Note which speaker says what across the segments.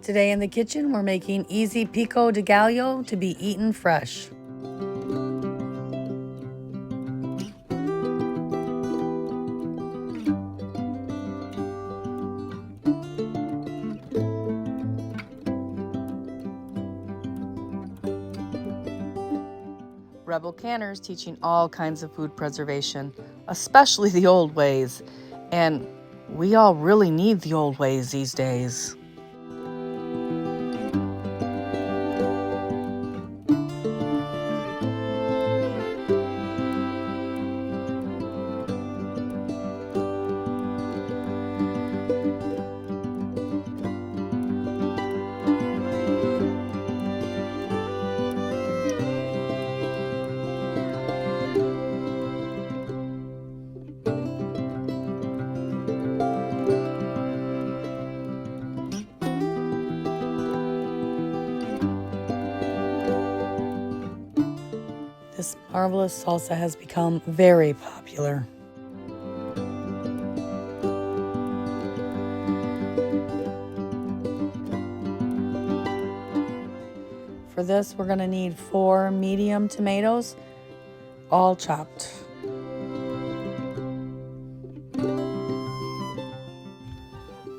Speaker 1: Today in the kitchen, we're making easy pico de gallo to be eaten fresh. Rebel Canners teaching all kinds of food preservation, especially the old ways. And we all really need the old ways these days. This marvelous salsa has become very popular. For this, we're going to need 4 medium tomatoes, all chopped.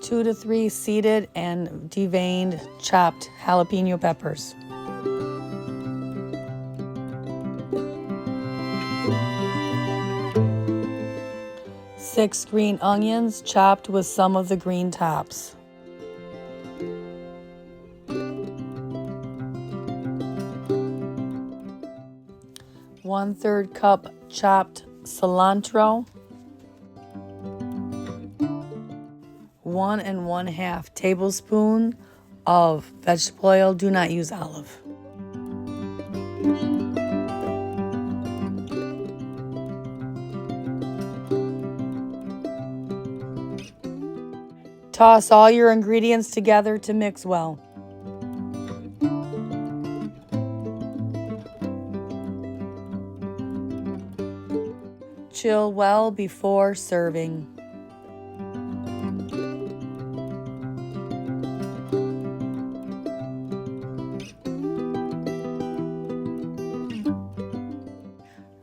Speaker 1: Two to 3 seeded and deveined chopped jalapeno peppers. 6 green onions chopped with some of the green tops. 1/3 cup chopped cilantro. 1 1/2 tablespoon of vegetable oil. Do not use olive. Toss all your ingredients together to mix well. Chill well before serving.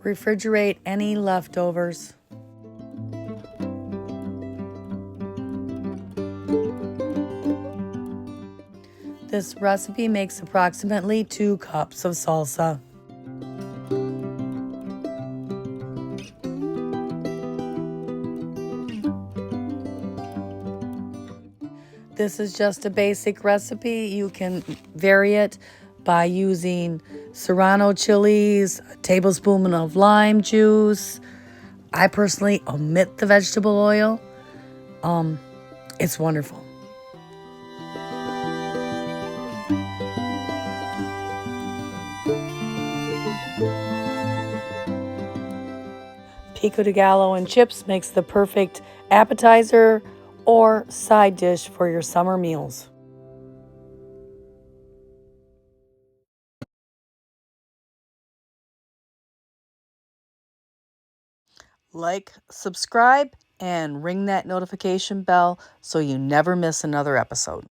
Speaker 1: Refrigerate any leftovers. This recipe makes approximately 2 cups of salsa. This is just a basic recipe. You can vary it by using serrano chilies, a tablespoon of lime juice. I personally omit the vegetable oil. It's wonderful. Pico de gallo and chips makes the perfect appetizer or side dish for your summer meals. Like, subscribe, and ring that notification bell so you never miss another episode.